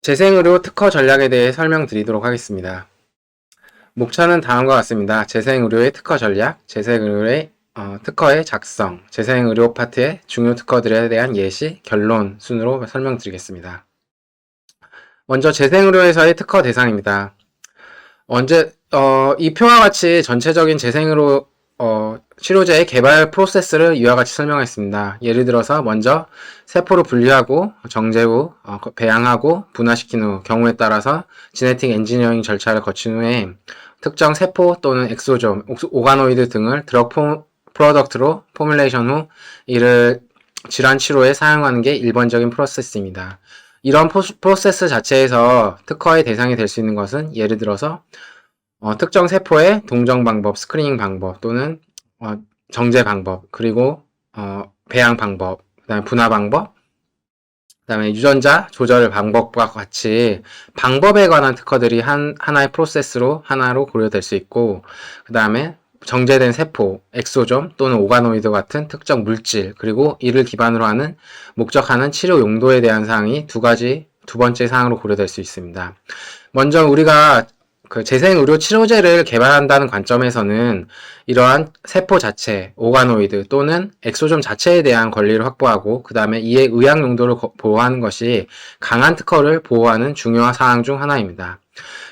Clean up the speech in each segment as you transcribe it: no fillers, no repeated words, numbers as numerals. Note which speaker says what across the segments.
Speaker 1: 재생의료 특허 전략에 대해 설명드리도록 하겠습니다. 목차는 다음과 같습니다. 재생의료의 특허 전략, 재생의료의 특허의 작성, 재생의료 파트의 중요 특허들에 대한 예시, 결론 순으로 설명드리겠습니다. 먼저 재생의료에서의 특허 대상입니다. 이 표와 같이 전체적인 재생의료 치료제의 개발 프로세스를 이와 같이 설명하겠습니다. 예를 들어서 먼저 세포를 분리하고 정제 후 배양하고 분화시킨 후 경우에 따라서 지네틱 엔지니어링 절차를 거친 후에 특정 세포 또는 엑소좀, 오가노이드 등을 드러그 프로덕트로 포뮬레이션 후 이를 질환 치료에 사용하는 게 일반적인 프로세스입니다. 이런 프로세스 자체에서 특허의 대상이 될 수 있는 것은 예를 들어서 특정 세포의 동정 방법, 스크리닝 방법 또는 정제 방법, 그리고 배양 방법, 그다음에 분화 방법, 그다음에 유전자 조절 방법과 같이 방법에 관한 특허들이 하나의 프로세스로 하나로 고려될 수 있고, 그다음에 정제된 세포, 엑소점 또는 오가노이드 같은 특정 물질, 그리고 이를 기반으로 하는 목적하는 치료 용도에 대한 사항이 두 번째 사항으로 고려될 수 있습니다. 먼저 우리가 재생의료 치료제를 개발한다는 관점에서는 이러한 세포 자체, 오가노이드 또는 엑소좀 자체에 대한 권리를 확보하고 그 다음에 이의 의학 용도를 보호하는 것이 강한 특허를 보호하는 중요한 사항 중 하나입니다.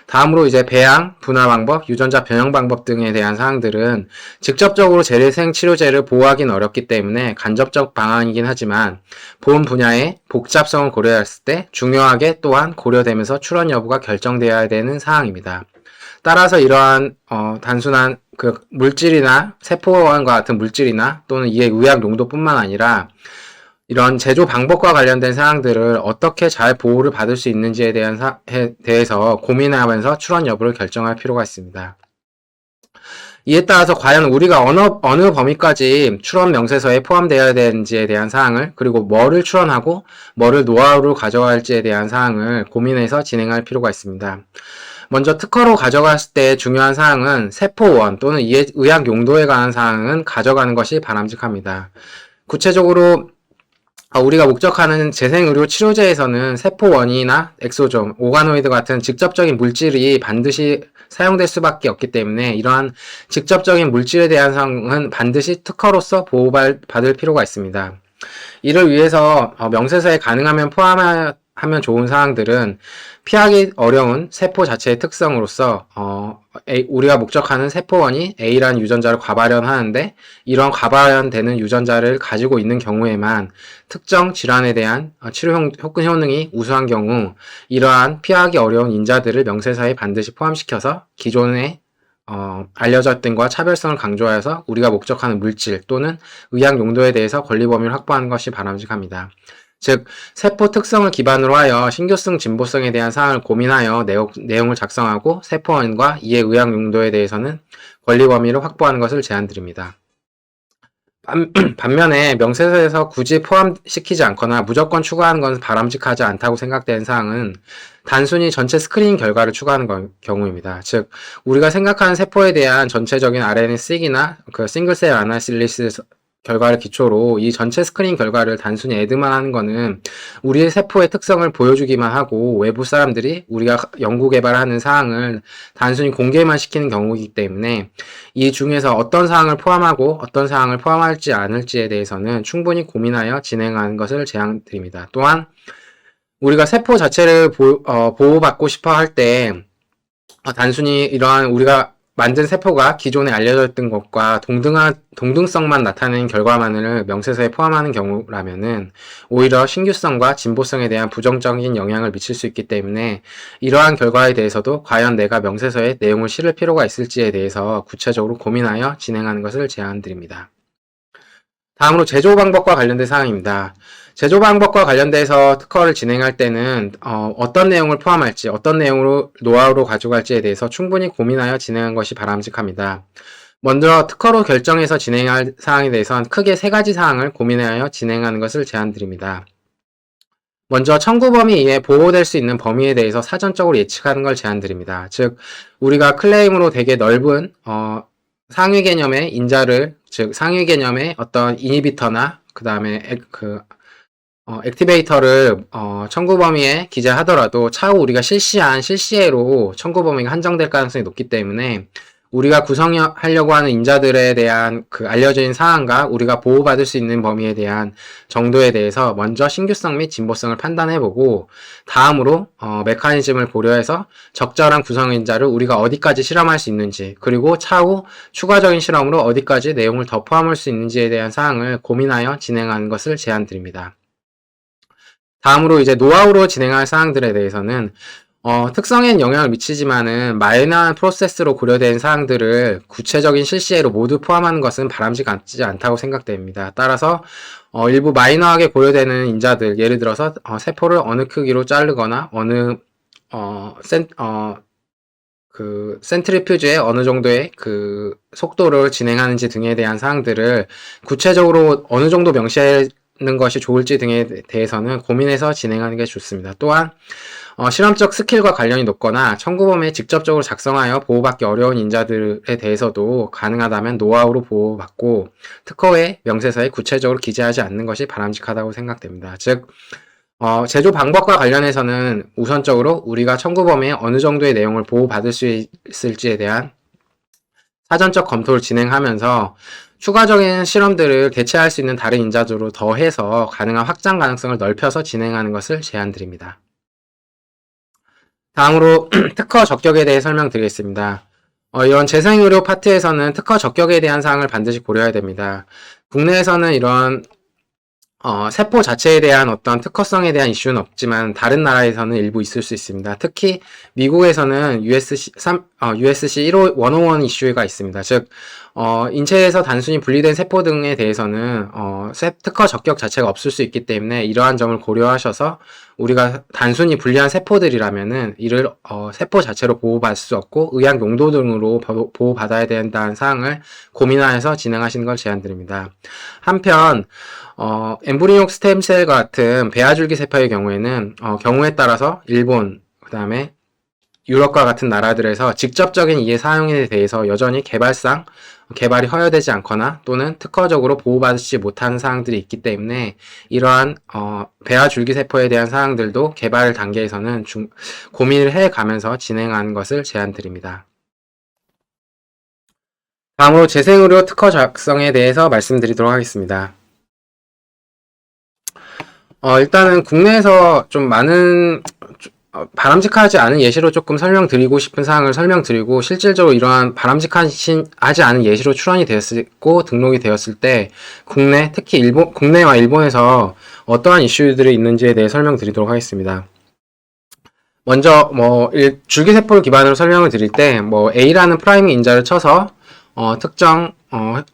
Speaker 1: 다음으로 이제 배양, 분화 방법, 유전자 변형 방법 등에 대한 사항들은 직접적으로 재생 치료제를 보호하기는 어렵기 때문에 간접적 방안이긴 하지만 본 분야의 복잡성을 고려했을 때 중요하게 또한 고려되면서 출원 여부가 결정되어야 되는 사항입니다. 따라서 이러한 단순한 물질이나 세포와 같은 물질이나 또는 이의 의학 용도뿐만 아니라 이런 제조 방법과 관련된 사항들을 어떻게 잘 보호를 받을 수 있는지에 대해서 고민하면서 출원 여부를 결정할 필요가 있습니다. 이에 따라서 과연 우리가 어느 범위까지 출원 명세서에 포함되어야 되는지에 대한 사항을, 그리고 뭐를 출원하고 뭐를 노하우로 가져갈지에 대한 사항을 고민해서 진행할 필요가 있습니다. 먼저 특허로 가져갔을 때 중요한 사항은 세포원 또는 이의 의학 용도에 관한 사항은 가져가는 것이 바람직합니다. 구체적으로 우리가 목적하는 재생의료 치료제에서는 세포원이나 엑소점, 오가노이드 같은 직접적인 물질이 반드시 사용될 수밖에 없기 때문에 이러한 직접적인 물질에 대한 사항은 반드시 특허로서 보호받을 필요가 있습니다. 이를 위해서 명세서에 가능하면 포함하면 좋은 사항들은 피하기 어려운 세포 자체의 특성으로서 우리가 목적하는 세포원이 A라는 유전자를 과발현하는데 이런 과발현되는 유전자를 가지고 있는 경우에만 특정 질환에 대한 치료 효능이 우수한 경우 이러한 피하기 어려운 인자들을 명세서에 반드시 포함시켜서 기존에 알려졌던 것과 차별성을 강조하여서 우리가 목적하는 물질 또는 의학 용도에 대해서 권리 범위를 확보하는 것이 바람직합니다. 즉, 세포 특성을 기반으로 하여 신규성, 진보성에 대한 사항을 고민하여 내용을 작성하고 세포원과 이의 의학 용도에 대해서는 권리 범위를 확보하는 것을 제안드립니다. 반면에 명세서에서 굳이 포함시키지 않거나 무조건 추가하는 것은 바람직하지 않다고 생각되는 사항은 단순히 전체 스크리닝 결과를 추가하는 경우입니다. 즉, 우리가 생각하는 세포에 대한 전체적인 RNA-seq이나 싱글셀 아나실리스 결과를 기초로 이 전체 스크린 결과를 단순히 애드만 하는 거는 우리의 세포의 특성을 보여주기만 하고 외부 사람들이 우리가 연구 개발하는 사항을 단순히 공개만 시키는 경우이기 때문에 이 중에서 어떤 사항을 포함하고 어떤 사항을 포함할지 않을지에 대해서는 충분히 고민하여 진행하는 것을 제안드립니다. 또한 우리가 세포 자체를 보호받고 싶어 할 때 단순히 이러한 우리가 만든 세포가 기존에 알려져 있던 것과 동등성만 나타내는 결과만을 명세서에 포함하는 경우라면은 오히려 신규성과 진보성에 대한 부정적인 영향을 미칠 수 있기 때문에 이러한 결과에 대해서도 과연 내가 명세서에 내용을 실을 필요가 있을지에 대해서 구체적으로 고민하여 진행하는 것을 제안드립니다. 다음으로 제조 방법과 관련된 사항입니다. 제조 방법과 관련돼서 특허를 진행할 때는 어떤 내용을 포함할지, 어떤 내용으로 노하우로 가져갈지에 대해서 충분히 고민하여 진행한 것이 바람직합니다. 먼저 특허로 결정해서 진행할 사항에 대해서는 크게 세 가지 사항을 고민하여 진행하는 것을 제안드립니다. 먼저 청구 범위 이외에 보호될 수 있는 범위에 대해서 사전적으로 예측하는 걸 제안드립니다. 즉, 우리가 클레임으로 되게 넓은 상위 개념의 인자를, 즉 상위 개념의 어떤 이니비터나 그 다음에 액티베이터를 청구 범위에 기재하더라도 차후 우리가 실시한 실시해로 청구 범위가 한정될 가능성이 높기 때문에 우리가 구성하려고 하는 인자들에 대한 그 알려진 사항과 우리가 보호받을 수 있는 범위에 대한 정도에 대해서 먼저 신규성 및 진보성을 판단해보고 다음으로 메커니즘을 고려해서 적절한 구성인자를 우리가 어디까지 실험할 수 있는지, 그리고 차후 추가적인 실험으로 어디까지 내용을 더 포함할 수 있는지에 대한 사항을 고민하여 진행하는 것을 제안드립니다. 다음으로 이제 노하우로 진행할 사항들에 대해서는 특성엔 영향을 미치지만은 마이너한 프로세스로 고려된 사항들을 구체적인 실시에로 모두 포함하는 것은 바람직하지 않다고 생각됩니다. 따라서 일부 마이너하게 고려되는 인자들, 예를 들어서 세포를 어느 크기로 자르거나 어느 센트리퓨즈에 어느 정도의 그 속도를 진행하는지 등에 대한 사항들을 구체적으로 어느 정도 명시하는 것이 좋을지 등에 대해서는 고민해서 진행하는 게 좋습니다. 또한 실험적 스킬과 관련이 높거나 청구범위에 직접적으로 작성하여 보호받기 어려운 인자들에 대해서도 가능하다면 노하우로 보호받고 특허의 명세서에 구체적으로 기재하지 않는 것이 바람직하다고 생각됩니다. 즉, 제조 방법과 관련해서는 우선적으로 우리가 청구범위에 어느 정도의 내용을 보호받을 수 있을지에 대한 사전적 검토를 진행하면서 추가적인 실험들을 대체할 수 있는 다른 인자들로 더해서 가능한 확장 가능성을 넓혀서 진행하는 것을 제안드립니다. 다음으로 특허 적격에 대해 설명드리겠습니다. 이런 재생의료 파트에서는 특허 적격에 대한 사항을 반드시 고려해야 됩니다. 국내에서는 이런 세포 자체에 대한 어떤 특허성에 대한 이슈는 없지만 다른 나라에서는 일부 있을 수 있습니다. 특히 미국에서는 USC 101 이슈가 있습니다. 즉 인체에서 단순히 분리된 세포 등에 대해서는 특허 적격 자체가 없을 수 있기 때문에 이러한 점을 고려하셔서 우리가 단순히 분리한 세포들이라면은 이를 세포 자체로 보호받을 수 없고 의학 용도 등으로 보호받아야 된다는 사항을 고민하여서 진행하시는 걸 제안드립니다. 한편 엠브리용 스템셀 같은 배아줄기 세포의 경우에는 경우에 따라서 일본, 그 다음에 유럽과 같은 나라들에서 직접적인 이해 사용에 대해서 여전히 개발이 허용되지 않거나 또는 특허적으로 보호받지 못하는 사항들이 있기 때문에 이러한 배아줄기세포에 대한 사항들도 개발 단계에서는 고민을 해가면서 진행하는 것을 제안드립니다. 다음으로 재생의료 특허 작성에 대해서 말씀드리도록 하겠습니다. 일단은 국내에서 좀 많은 바람직하지 않은 예시로 조금 설명드리고 싶은 사항을 설명드리고 실질적으로 이러한 바람직하지 않은 예시로 출원이 되었고 등록이 되었을 때 특히 국내와 일본에서 어떠한 이슈들이 있는지에 대해 설명드리도록 하겠습니다. 먼저 줄기세포를 기반으로 설명을 드릴 때 A라는 프라이밍 인자를 쳐서 특정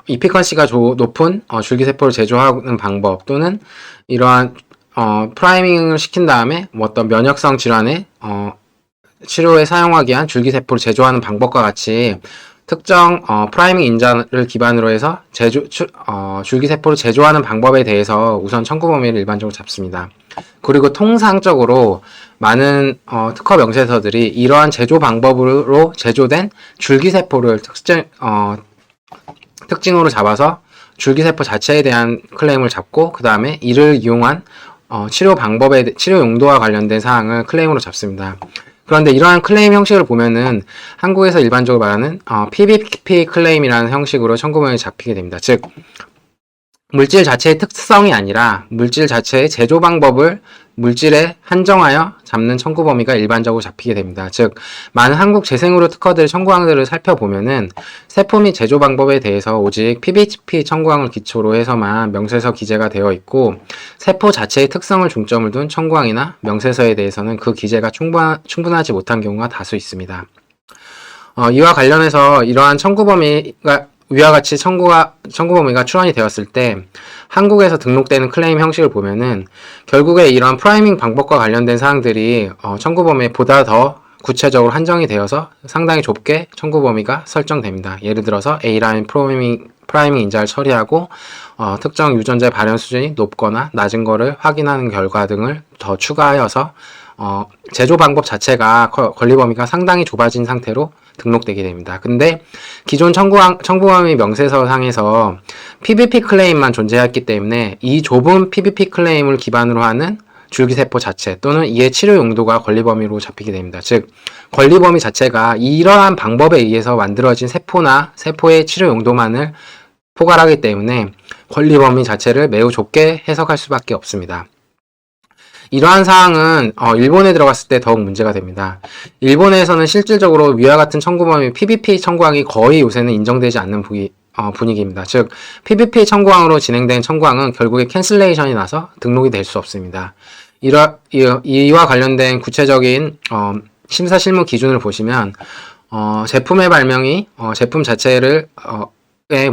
Speaker 1: 이피컨시가 높은 줄기세포를 제조하는 방법 또는 이러한 프라이밍을 시킨 다음에 어떤 면역성 질환의 치료에 사용하기 위한 줄기세포를 제조하는 방법과 같이 특정 프라이밍 인자를 기반으로 해서 줄기세포를 제조하는 방법에 대해서 우선 청구 범위를 일반적으로 잡습니다. 그리고 통상적으로 많은 특허 명세서들이 이러한 제조 방법으로 제조된 줄기세포를 특징으로 잡아서 줄기세포 자체에 대한 클레임을 잡고 그 다음에 이를 이용한 치료 용도와 관련된 사항을 클레임으로 잡습니다. 그런데 이러한 클레임 형식을 보면은 한국에서 일반적으로 말하는 PBP 클레임이라는 형식으로 청구범위에 잡히게 됩니다. 즉 물질 자체의 특성이 아니라 물질 자체의 제조 방법을 물질에 한정하여 잡는 청구 범위가 일반적으로 잡히게 됩니다. 즉 많은 한국 재생의료 특허들의 청구항들을 살펴보면은 세포 및 제조 방법에 대해서 오직 PBP 청구항을 기초로 해서만 명세서 기재가 되어 있고 세포 자체의 특성을 중점을 둔 청구항이나 명세서에 대해서는 그 기재가 충분하지 못한 경우가 다수 있습니다. 이와 관련해서 이러한 청구 범위가 위와 같이 청구 범위가 출원이 되었을 때 한국에서 등록되는 클레임 형식을 보면은 결국에 이러한 프라이밍 방법과 관련된 사항들이 청구 범위에 보다 더 구체적으로 한정이 되어서 상당히 좁게 청구 범위가 설정됩니다. 예를 들어서 A라인 프라이밍 인자를 처리하고 특정 유전자의 발현 수준이 높거나 낮은 거를 확인하는 결과 등을 더 추가하여서 제조 방법 자체가 권리 범위가 상당히 좁아진 상태로 등록되게 됩니다. 근데 기존 청구범위 명세서상에서 PVP 클레임만 존재했기 때문에 이 좁은 PVP 클레임을 기반으로 하는 줄기세포 자체 또는 이의 치료 용도가 권리 범위로 잡히게 됩니다. 즉, 권리 범위 자체가 이러한 방법에 의해서 만들어진 세포나 세포의 치료 용도만을 포괄하기 때문에 권리 범위 자체를 매우 좁게 해석할 수밖에 없습니다. 이러한 사항은 일본에 들어갔을 때 더욱 문제가 됩니다. 일본에서는 실질적으로 위와 같은 청구범위 PVP 청구항이 거의 요새는 인정되지 않는 분위기입니다. 즉, PVP 청구항으로 진행된 청구항은 결국에 캔슬레이션이 나서 등록이 될 수 없습니다. 이와 관련된 구체적인 심사 실무 기준을 보시면 제품의 발명이 제품 자체를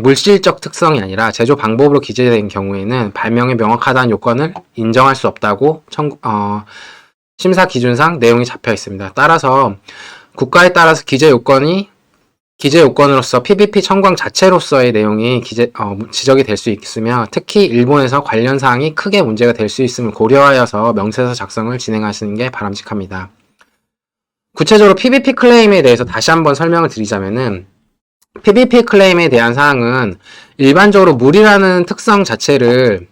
Speaker 1: 물질적 특성이 아니라 제조 방법으로 기재된 경우에는 발명이 명확하다는 요건을 인정할 수 없다고 심사 기준상 내용이 잡혀 있습니다. 따라서 국가에 따라서 기재 요건으로서 PVP 청구항 자체로서의 내용이 지적이 될 수 있으며 특히 일본에서 관련 사항이 크게 문제가 될 수 있음을 고려하여서 명세서 작성을 진행하시는 게 바람직합니다. 구체적으로 PVP 클레임에 대해서 다시 한번 설명을 드리자면은 PVP 클레임에 대한 사항은 일반적으로 물이라는 특성 자체를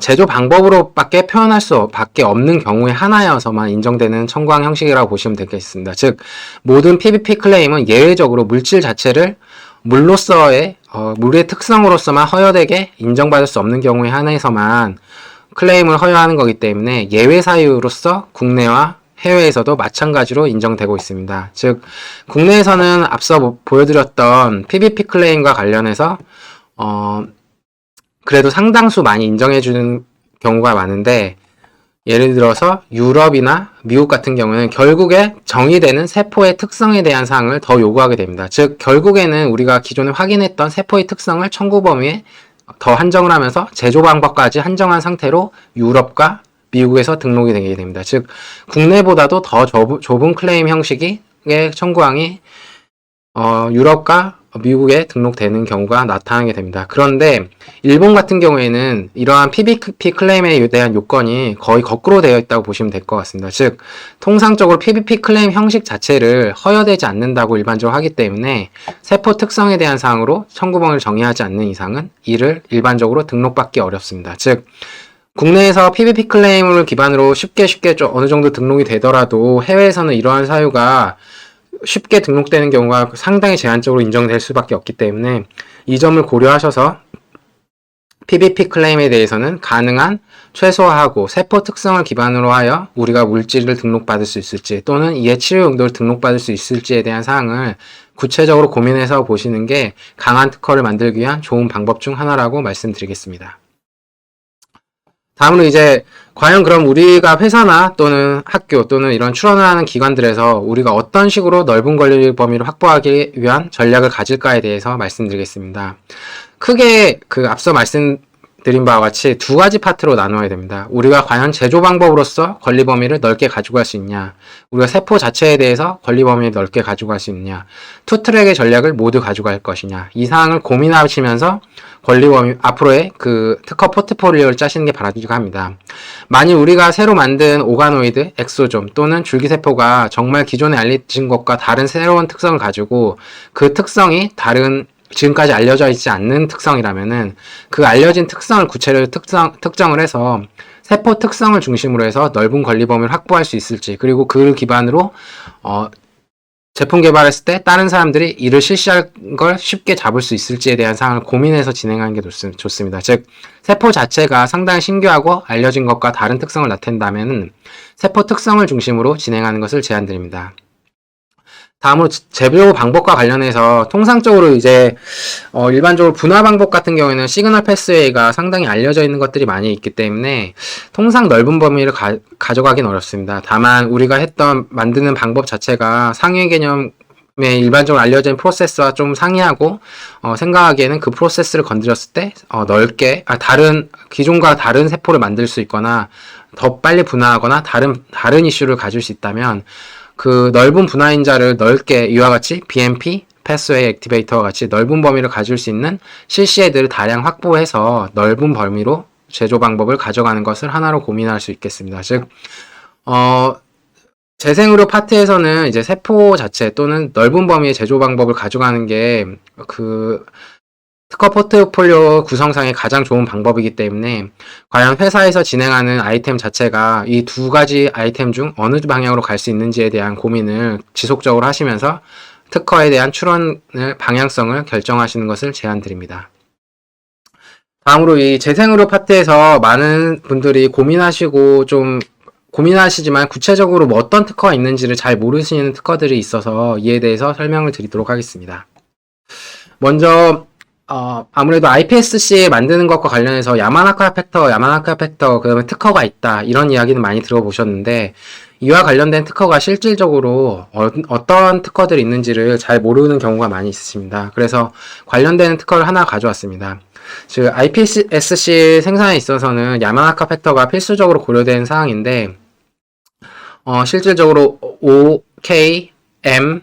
Speaker 1: 제조 방법으로밖에 표현할 수밖에 없는 경우의 하나여서만 인정되는 청구항 형식이라고 보시면 되겠습니다. 즉, 모든 PVP 클레임은 예외적으로 물질 자체를 물의 특성으로서만 허여되게 인정받을 수 없는 경우에 한해서만 클레임을 허여하는 거기 때문에 예외 사유로서 국내와 해외에서도 마찬가지로 인정되고 있습니다. 즉, 국내에서는 앞서 보여드렸던 PVP 클레임과 관련해서 그래도 상당수 많이 인정해주는 경우가 많은데, 예를 들어서 유럽이나 미국 같은 경우는 결국에 정의되는 세포의 특성에 대한 사항을 더 요구하게 됩니다. 즉, 결국에는 우리가 기존에 확인했던 세포의 특성을 청구 범위에 더 한정을 하면서 제조 방법까지 한정한 상태로 유럽과 미국에서 등록이 되게 됩니다. 즉, 국내보다도 더 좁은 클레임 형식의 청구항이 유럽과 미국에 등록되는 경우가 나타나게 됩니다. 그런데 일본 같은 경우에는 이러한 PVP 클레임에 대한 요건이 거의 거꾸로 되어 있다고 보시면 될 것 같습니다. 즉, 통상적으로 PVP 클레임 형식 자체를 허여되지 않는다고 일반적으로 하기 때문에 세포 특성에 대한 사항으로 청구범위를 정의하지 않는 이상은 이를 일반적으로 등록받기 어렵습니다. 즉, 국내에서 PVP 클레임을 기반으로 쉽게 어느 정도 등록이 되더라도 해외에서는 이러한 사유가 쉽게 등록되는 경우가 상당히 제한적으로 인정될 수밖에 없기 때문에 이 점을 고려하셔서 PVP 클레임에 대해서는 가능한 최소화하고 세포 특성을 기반으로 하여 우리가 물질을 등록받을 수 있을지 또는 이의 치료 용도를 등록받을 수 있을지에 대한 사항을 구체적으로 고민해서 보시는 게 강한 특허를 만들기 위한 좋은 방법 중 하나라고 말씀드리겠습니다. 다음으로 이제 과연 그럼 우리가 회사나 또는 학교 또는 이런 출원을 하는 기관들에서 우리가 어떤 식으로 넓은 권리 범위를 확보하기 위한 전략을 가질까에 대해서 말씀드리겠습니다. 크게 앞서 말씀드린 바와 같이 두 가지 파트로 나누어야 됩니다. 우리가 과연 제조 방법으로서 권리 범위를 넓게 가지고 갈 수 있냐, 우리가 세포 자체에 대해서 권리 범위를 넓게 가지고 갈 수 있느냐, 투 트랙의 전략을 모두 가져갈 것이냐, 이 사항을 고민하시면서 권리 범위, 앞으로의 특허 포트폴리오를 짜시는 게 바람직합니다. 만일 우리가 새로 만든 오가노이드, 엑소좀 또는 줄기세포가 정말 기존에 알려진 것과 다른 새로운 특성을 가지고 그 특성이 지금까지 알려져 있지 않는 특성이라면은 그 알려진 특성을 구체적으로 특정을 해서 세포 특성을 중심으로 해서 넓은 권리 범위를 확보할 수 있을지, 그리고 그를 기반으로 제품 개발했을 때 다른 사람들이 이를 실시할 걸 쉽게 잡을 수 있을지에 대한 사항을 고민해서 진행하는 게 좋습니다. 즉, 세포 자체가 상당히 신기하고 알려진 것과 다른 특성을 나타낸다면 세포 특성을 중심으로 진행하는 것을 제안드립니다. 다음으로 제조 방법과 관련해서 통상적으로 이제 일반적으로 분화 방법 같은 경우에는 시그널 패스웨이가 상당히 알려져 있는 것들이 많이 있기 때문에 통상 넓은 범위를 가져가긴 어렵습니다. 다만 우리가 만드는 방법 자체가 상위 개념에 일반적으로 알려진 프로세스와 좀 상이하고 생각하기에는 그 프로세스를 건드렸을 때 넓게 기존과 다른 세포를 만들 수 있거나 더 빨리 분화하거나 다른 이슈를 가질 수 있다면 그 넓은 분화인자를 넓게 이와 같이 BMP, 패스웨이 액티베이터와 같이 넓은 범위를 가질 수 있는 실시헤드를 다량 확보해서 넓은 범위로 제조 방법을 가져가는 것을 하나로 고민할 수 있겠습니다. 즉, 재생의료 파트에서는 이제 세포 자체 또는 넓은 범위의 제조 방법을 가져가는 게 그 특허 포트폴리오 구성상의 가장 좋은 방법이기 때문에 과연 회사에서 진행하는 아이템 자체가 이 두 가지 아이템 중 어느 방향으로 갈 수 있는지에 대한 고민을 지속적으로 하시면서 특허에 대한 출원을 방향성을 결정하시는 것을 제안드립니다. 다음으로 이 재생의료 파트에서 많은 분들이 고민하시지만 구체적으로 뭐 어떤 특허가 있는지를 잘 모르시는 특허들이 있어서 이에 대해서 설명을 드리도록 하겠습니다. 먼저 아무래도 iPSC 만드는 것과 관련해서 야마나카 팩터, 그다음에 특허가 있다 이런 이야기는 많이 들어보셨는데 이와 관련된 특허가 실질적으로 어떤 특허들이 있는지를 잘 모르는 경우가 많이 있습니다. 그래서 관련된 특허를 하나 가져왔습니다. 즉 iPSC 생산에 있어서는 야마나카 팩터가 필수적으로 고려된 사항인데 실질적으로 O, K, M,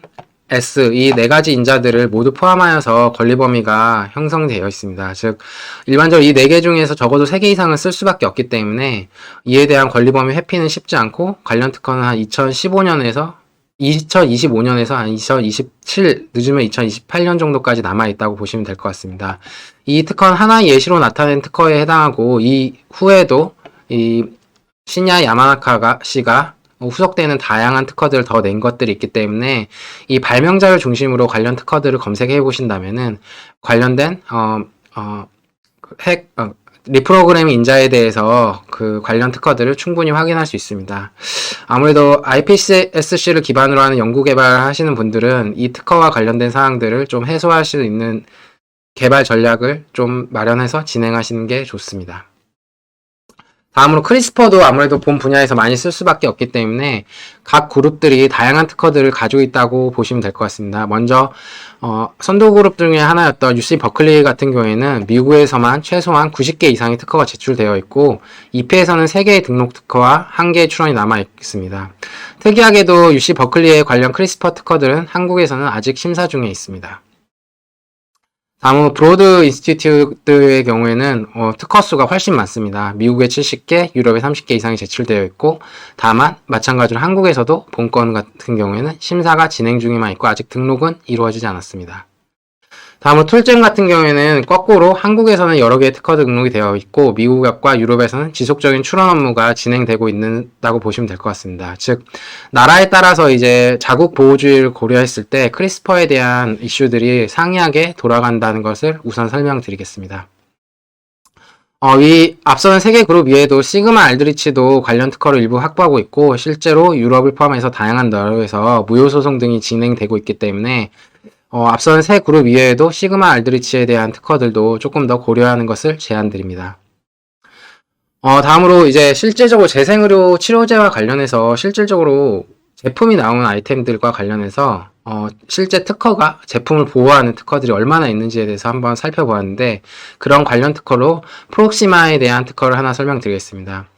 Speaker 1: S 이 네 가지 인자들을 모두 포함하여서 권리 범위가 형성되어 있습니다. 즉 일반적으로 이 네 개 중에서 적어도 3개 이상은 쓸 수밖에 없기 때문에 이에 대한 권리 범위 회피는 쉽지 않고 관련 특허는 한 2025년에서 한 2027, 늦으면 2028년 정도까지 남아있다고 보시면 될 것 같습니다. 이 특허는 하나의 예시로 나타낸 특허에 해당하고 이 후에도 이 시냐 야마나카 씨가 후속되는 다양한 특허들을 더 낸 것들이 있기 때문에 이 발명자를 중심으로 관련 특허들을 검색해 보신다면은 관련된 리프로그램 인자에 대해서 그 관련 특허들을 충분히 확인할 수 있습니다. 아무래도 iPSC를 기반으로 하는 연구 개발하시는 분들은 이 특허와 관련된 사항들을 좀 해소할 수 있는 개발 전략을 좀 마련해서 진행하시는 게 좋습니다. 다음으로 크리스퍼도 아무래도 본 분야에서 많이 쓸 수밖에 없기 때문에 각 그룹들이 다양한 특허들을 가지고 있다고 보시면 될 것 같습니다. 먼저 선도 그룹 중에 하나였던 UC 버클리 같은 경우에는 미국에서만 최소한 90개 이상의 특허가 제출되어 있고 EP에서는 3개의 등록 특허와 1개의 출원이 남아 있습니다. 특이하게도 UC 버클리의 관련 크리스퍼 특허들은 한국에서는 아직 심사 중에 있습니다. 다음은 브로드 인스티튜트의 경우에는 특허 수가 훨씬 많습니다. 미국에 70개, 유럽에 30개 이상이 제출되어 있고 다만 마찬가지로 한국에서도 본건 같은 경우에는 심사가 진행 중에만 있고 아직 등록은 이루어지지 않았습니다. 다음으로 툴잼 같은 경우에는 거꾸로 한국에서는 여러 개의 특허 등록이 되어 있고 미국과 유럽에서는 지속적인 출원 업무가 진행되고 있다고 보시면 될 것 같습니다. 즉 나라에 따라서 이제 자국 보호주의를 고려했을 때 크리스퍼에 대한 이슈들이 상이하게 돌아간다는 것을 우선 설명드리겠습니다. 이 앞서는 3개 그룹 이외에도 시그마 알드리치도 관련 특허를 일부 확보하고 있고 실제로 유럽을 포함해서 다양한 나라에서 무효소송 등이 진행되고 있기 때문에 앞선 세 그룹 이외에도 시그마 알드리치에 대한 특허들도 조금 더 고려하는 것을 제안드립니다. 다음으로 이제 실질적으로 재생의료 치료제와 관련해서 실질적으로 제품이 나오는 아이템들과 관련해서 실제 특허가 제품을 보호하는 특허들이 얼마나 있는지에 대해서 한번 살펴보았는데 그런 관련 특허로 프록시마에 대한 특허를 하나 설명드리겠습니다.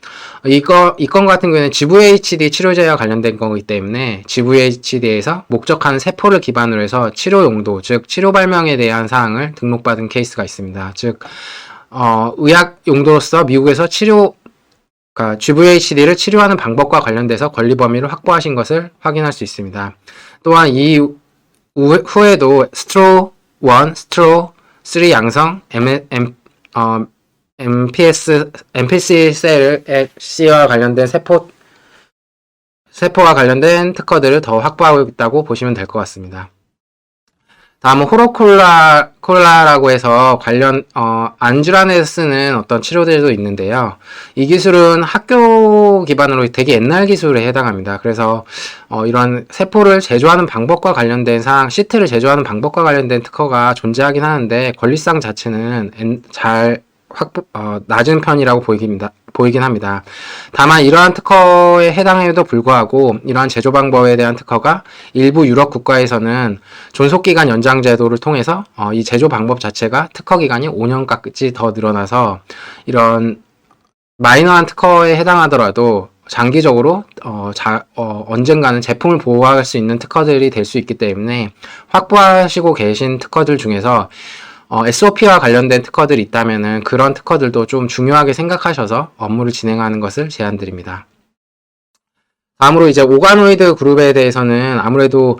Speaker 1: 이 건 같은 경우에는 GVHD 치료제와 관련된 거기 때문에 GVHD에서 목적하는 세포를 기반으로 해서 치료 용도, 즉 치료 발명에 대한 사항을 등록받은 케이스가 있습니다. 즉 의학 용도로서 미국에서 그러니까 GVHD를 치료하는 방법과 관련돼서 권리 범위를 확보하신 것을 확인할 수 있습니다. 또한 이 후에도 스트로 1, 스트로 3 양성, MPC 셀과 관련된 세포와 관련된 특허들을 더 확보하고 있다고 보시면 될 것 같습니다. 다음은 호로콜라라고 해서 관련 안주란에서 쓰는 어떤 치료제도 있는데요. 이 기술은 학교 기반으로 되게 옛날 기술에 해당합니다. 그래서 이런 세포를 제조하는 방법과 관련된 사항, 시트를 제조하는 방법과 관련된 특허가 존재하긴 하는데 권리상 자체는 낮은 편이라고 보이긴 합니다. 다만 이러한 특허에 해당해도 불구하고 이러한 제조 방법에 대한 특허가 일부 유럽 국가에서는 존속기간 연장 제도를 통해서 이 제조 방법 자체가 특허 기간이 5년까지 더 늘어나서 이런 마이너한 특허에 해당하더라도 장기적으로 언젠가는 제품을 보호할 수 있는 특허들이 될 수 있기 때문에 확보하시고 계신 특허들 중에서 SOP와 관련된 특허들이 있다면은 그런 특허들도 좀 중요하게 생각하셔서 업무를 진행하는 것을 제안드립니다. 다음으로 이제 오가노이드 그룹에 대해서는 아무래도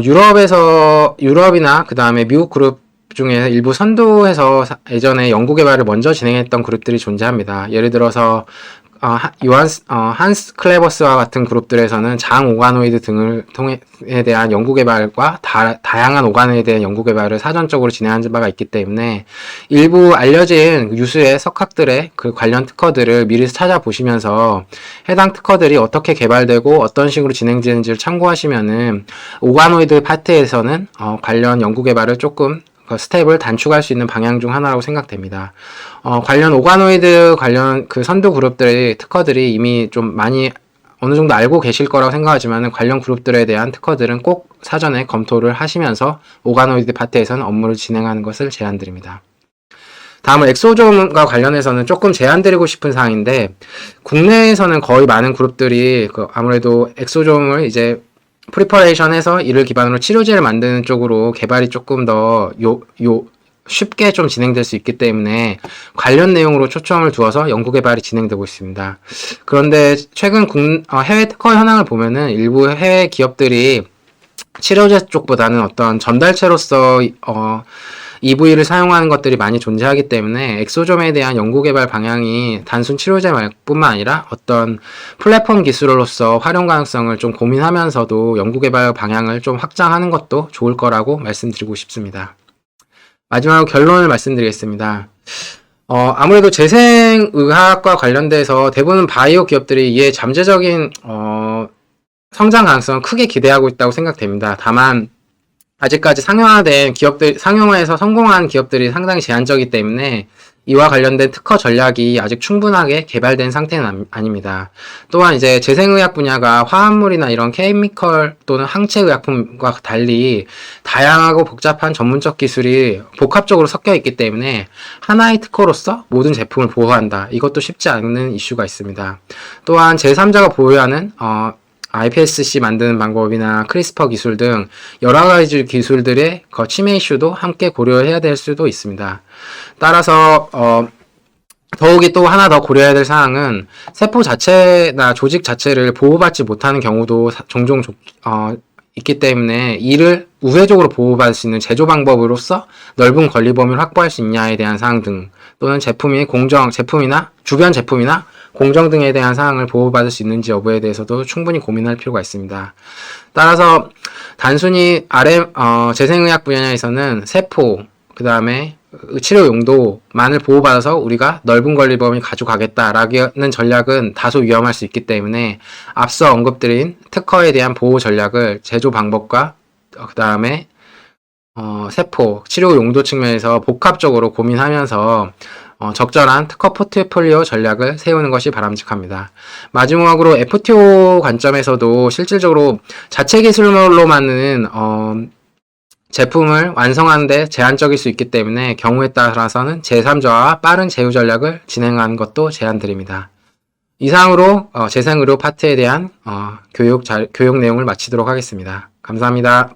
Speaker 1: 유럽이나 그 다음에 미국 그룹 중에 일부 선두해서 예전에 연구 개발을 먼저 진행했던 그룹들이 존재합니다. 예를 들어서 한스 클레버스와 같은 그룹들에서는 장 오가노이드 등을 통해 대한 연구 개발과 다양한 오가노이드에 대한 연구 개발을 사전적으로 진행한 바가 있기 때문에 일부 알려진 유수의 석학들의 그 관련 특허들을 미리 찾아보시면서 해당 특허들이 어떻게 개발되고 어떤 식으로 진행되는지를 참고하시면은 오가노이드 파트에서는 관련 연구 개발을 조금 스텝을 단축할 수 있는 방향 중 하나라고 생각됩니다. 관련 오가노이드 관련 그 선두 그룹들의 특허들이 이미 좀 많이 어느 정도 알고 계실 거라고 생각하지만 관련 그룹들에 대한 특허들은 꼭 사전에 검토를 하시면서 오가노이드 파트에서는 업무를 진행하는 것을 제안드립니다. 다음은 엑소좀과 관련해서는 조금 제안드리고 싶은 사항인데 국내에서는 거의 많은 그룹들이 아무래도 엑소좀을 이제 프리퍼레이션해서 이를 기반으로 치료제를 만드는 쪽으로 개발이 조금 더 쉽게 좀 진행될 수 있기 때문에 관련 내용으로 초점을 두어서 연구 개발이 진행되고 있습니다. 그런데 최근 해외 특허 현황을 보면은 일부 해외 기업들이 치료제 쪽보다는 어떤 전달체로서 EV를 사용하는 것들이 많이 존재하기 때문에 엑소점에 대한 연구개발 방향이 단순 치료제뿐만 아니라 어떤 플랫폼 기술로서 활용 가능성을 좀 고민하면서도 연구개발 방향을 좀 확장하는 것도 좋을 거라고 말씀드리고 싶습니다. 마지막으로 결론을 말씀드리겠습니다. 아무래도 재생의학과 관련돼서 대부분 바이오 기업들이 이에 잠재적인 성장 가능성을 크게 기대하고 있다고 생각됩니다. 다만 아직까지 상용화해서 성공한 기업들이 상당히 제한적이기 때문에 이와 관련된 특허 전략이 아직 충분하게 개발된 상태는 아닙니다. 또한 이제 재생의학 분야가 화합물이나 이런 케미컬 또는 항체의약품과 달리 다양하고 복잡한 전문적 기술이 복합적으로 섞여 있기 때문에 하나의 특허로서 모든 제품을 보호한다. 이것도 쉽지 않은 이슈가 있습니다. 또한 제3자가 보유하는 iPSC 만드는 방법이나 크리스퍼 기술 등 여러 가지 기술들의 침해 이슈도 함께 고려해야 될 수도 있습니다. 따라서 더욱이 또 하나 더 고려해야 될 사항은 세포 자체나 조직 자체를 보호받지 못하는 경우도 종종 있기 때문에 이를 우회적으로 보호받을 수 있는 제조 방법으로서 넓은 권리 범위를 확보할 수 있냐에 대한 사항 등 또는 제품이나 주변 제품이나 공정 등에 대한 사항을 보호받을 수 있는지 여부에 대해서도 충분히 고민할 필요가 있습니다. 따라서 단순히 재생의학 분야에서는 세포, 그 다음에 치료 용도만을 보호받아서 우리가 넓은 권리 범위 가져가겠다라는 전략은 다소 위험할 수 있기 때문에 앞서 언급드린 특허에 대한 보호 전략을 제조 방법과 그 다음에 세포, 치료 용도 측면에서 복합적으로 고민하면서 적절한 특허 포트폴리오 전략을 세우는 것이 바람직합니다. 마지막으로 FTO 관점에서도 실질적으로 자체 기술로만은 제품을 완성하는 데 제한적일 수 있기 때문에 경우에 따라서는 제3자와 빠른 제휴 전략을 진행하는 것도 제안드립니다. 이상으로 재생의료 파트에 대한 교육 내용을 마치도록 하겠습니다. 감사합니다.